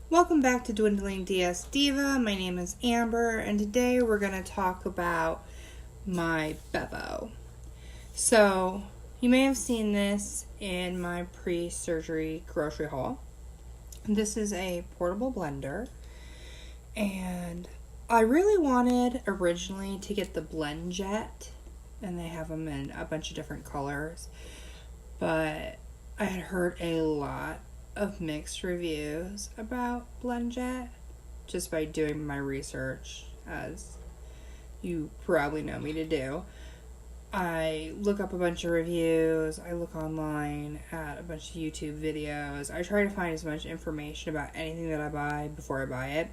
Welcome back to Dwindling DS Diva. My name is Amber, and today we're going to talk about my Bevvo. So, you may have seen this in my pre-surgery grocery haul. This is a portable blender, and I really wanted originally to get the Blend Jet, and they have them in a bunch of different colors, but I had heard a lot of mixed reviews about Blend Jet just by doing my research, as you probably know me to do. I look up a bunch of reviews, I look online at a bunch of YouTube videos, I try to find as much information about anything that I buy before I buy it.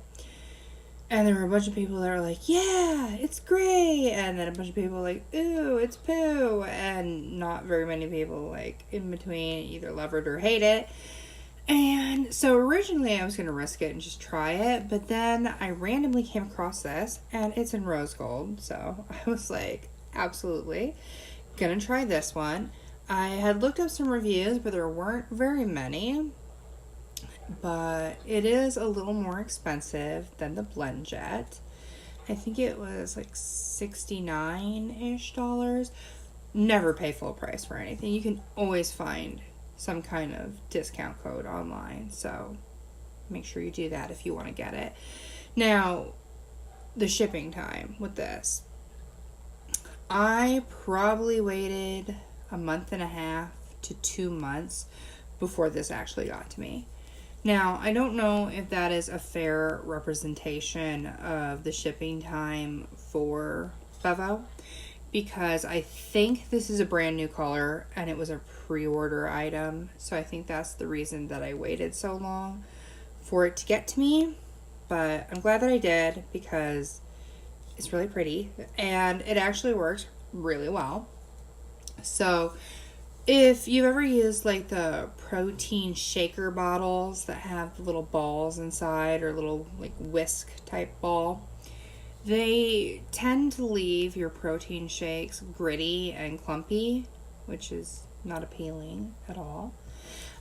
And there were a bunch of people that are like, yeah, it's great, and then a bunch of people like, ooh, it's poo, and not very many people like in between either love it or hate it. And so originally I was going to risk it and just try it, but then I randomly came across this, and it's in rose gold, so I was like, absolutely, gonna try this one. I had looked up some reviews, but there weren't very many, but it is a little more expensive than the Blend Jet. I think it was like $69-ish. Never pay full price for anything. You can always find some kind of discount code online, so make sure you do that if you want to get it. Now, the shipping time with this, I probably waited a month and a half to 2 months before this actually got to me. Now, I don't know if that is a fair representation of the shipping time for Bevvo, because I think this is a brand new color and it was a pre-order item, so I think that's the reason that I waited so long for it to get to me. But I'm glad that I did, because it's really pretty and it actually works really well. So if you've ever used like the protein shaker bottles that have the little balls inside, or little like whisk type ball, they tend to leave your protein shakes gritty and clumpy, which is not appealing at all.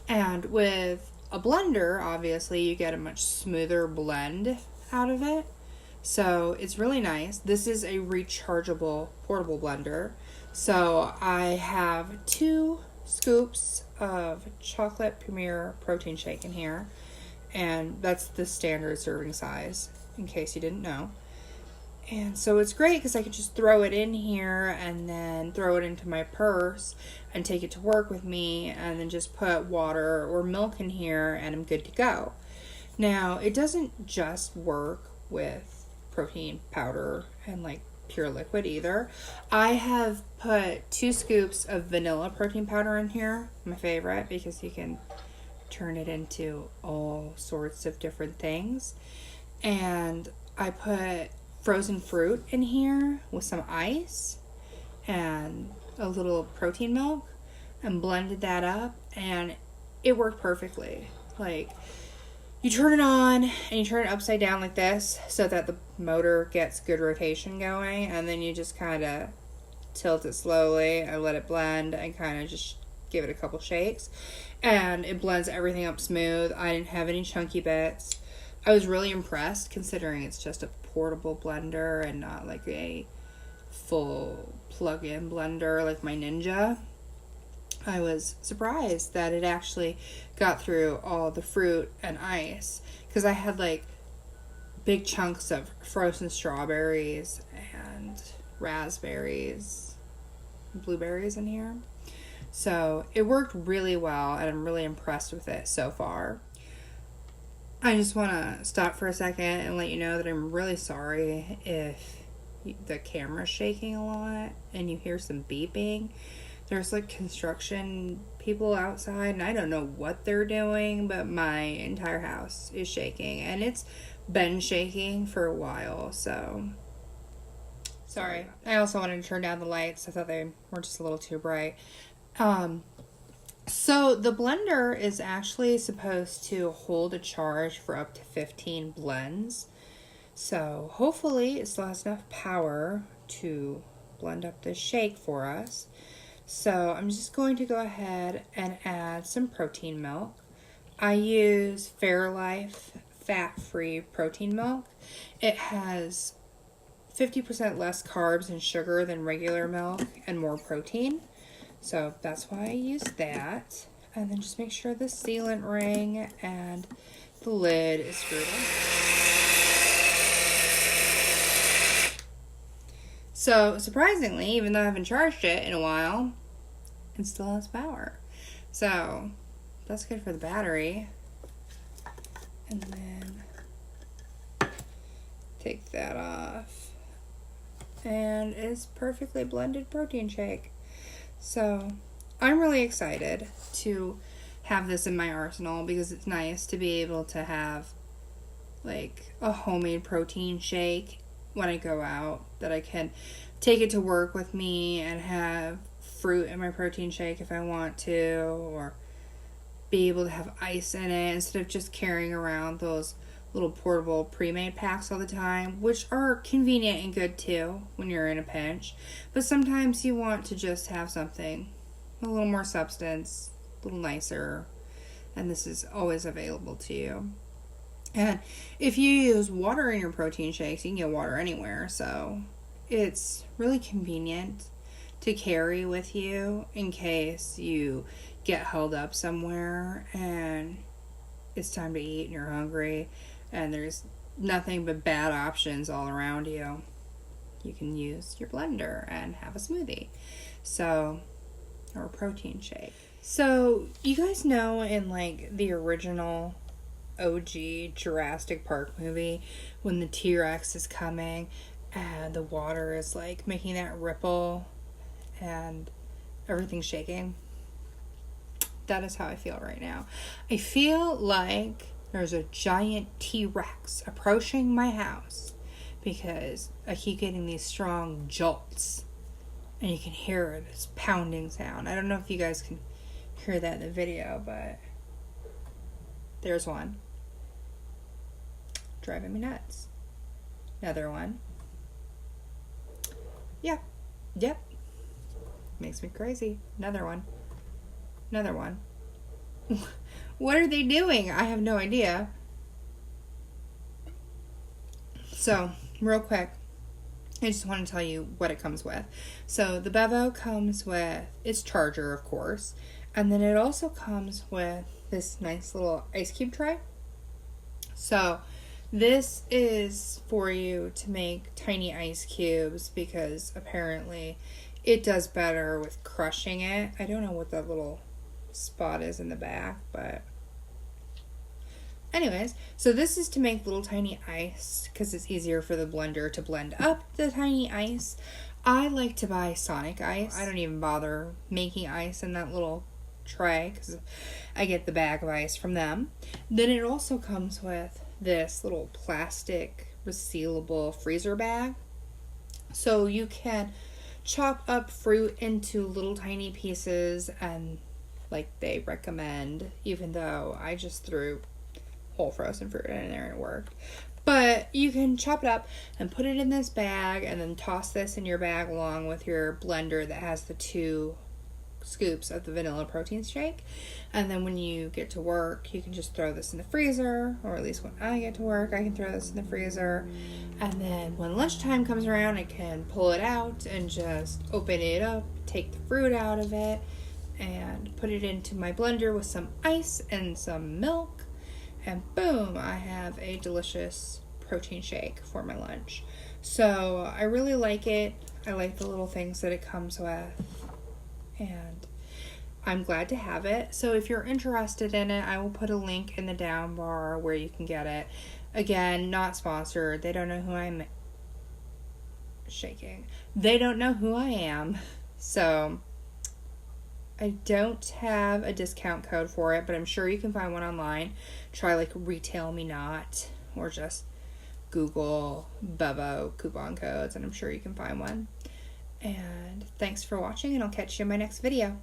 And with a blender, obviously, you get a much smoother blend out of it. So it's really nice. This is a rechargeable portable blender. So I have 2 scoops of chocolate premier protein shake in here. And that's the standard serving size, in case you didn't know. And so it's great because I can just throw it in here and then throw it into my purse and take it to work with me, and then just put water or milk in here and I'm good to go. Now, it doesn't just work with protein powder and like pure liquid either. I have put 2 scoops of vanilla protein powder in here, my favorite, because you can turn it into all sorts of different things. And I put frozen fruit in here with some ice and a little protein milk and blended that up, and it worked perfectly. Like, you turn it on and you turn it upside down like this so that the motor gets good rotation going, and then you just kind of tilt it slowly and let it blend and kind of just give it a couple shakes, and it blends everything up smooth. I didn't have any chunky bits. I was really impressed, considering it's just a portable blender and not like a full plug-in blender like my Ninja. I was surprised that it actually got through all the fruit and ice, because I had like big chunks of frozen strawberries and raspberries, blueberries in here. So it worked really well, and I'm really impressed with it so far. I just want to stop for a second and let you know that I'm really sorry if the camera's shaking a lot and you hear some beeping. There's like construction people outside, and I don't know what they're doing, but my entire house is shaking, and it's been shaking for a while, so sorry. I also wanted to turn down the lights. I thought they were just a little too bright. So the blender is actually supposed to hold a charge for up to 15 blends. So hopefully it still has enough power to blend up this shake for us. So I'm just going to go ahead and add some protein milk. I use Fairlife fat-free protein milk. It has 50% less carbs and sugar than regular milk and more protein. So that's why I use that. And then just make sure the sealant ring and the lid is screwed in. So surprisingly, even though I haven't charged it in a while, it still has power. So that's good for the battery. And then take that off. And it's perfectly blended protein shake. So I'm really excited to have this in my arsenal because it's nice to be able to have like a homemade protein shake when I go out, that I can take it to work with me and have fruit in my protein shake if I want to, or be able to have ice in it instead of just carrying around those little portable pre-made packs all the time, which are convenient and good too when you're in a pinch. But sometimes you want to just have something a little more substance, a little nicer, and this is always available to you. And if you use water in your protein shakes, you can get water anywhere, so it's really convenient to carry with you in case you get held up somewhere and it's time to eat and you're hungry and there's nothing but bad options all around you. You can use your blender and have a smoothie. So, or a protein shake. So, you guys know in like the original OG Jurassic Park movie when the T-Rex is coming and the water is like making that ripple and everything's shaking? That is how I feel right now. I feel like there's a giant T-Rex approaching my house because I keep getting these strong jolts and you can hear this pounding sound. I don't know if you guys can hear that in the video, but there's one. Driving me nuts. Another one. Yeah. Yep. Makes me crazy. Another one. Another one. What are they doing? I have no idea. So, real quick, I just want to tell you what it comes with. So, the Bevvo comes with its charger, of course, and then it also comes with this nice little ice cube tray. So, this is for you to make tiny ice cubes because apparently it does better with crushing it. I don't know what that little spot is in the back, but anyways, so this is to make little tiny ice because it's easier for the blender to blend up the tiny ice. I like to buy Sonic ice. I don't even bother making ice in that little tray because I get the bag of ice from them. Then it also comes with this little plastic resealable freezer bag, so you can chop up fruit into little tiny pieces and like they recommend, even though I just threw whole frozen fruit in there and it worked. But you can chop it up and put it in this bag and then toss this in your bag along with your blender that has the 2 scoops of the vanilla protein shake. And then when you get to work, you can just throw this in the freezer, or at least when I get to work, I can throw this in the freezer. And then when lunchtime comes around, I can pull it out and just open it up, take the fruit out of it, and put it into my blender with some ice and some milk, and boom, I have a delicious protein shake for my lunch. So I really like it. I like the little things that it comes with, and I'm glad to have it. So if you're interested in it, I will put a link in the down bar where you can get it. Again, not sponsored. They don't know who I'm shaking. They don't know who I am. So I don't have a discount code for it, but I'm sure you can find one online. Try like Retail Me Not, or just Google Bevvo coupon codes, and I'm sure you can find one. And thanks for watching, and I'll catch you in my next video.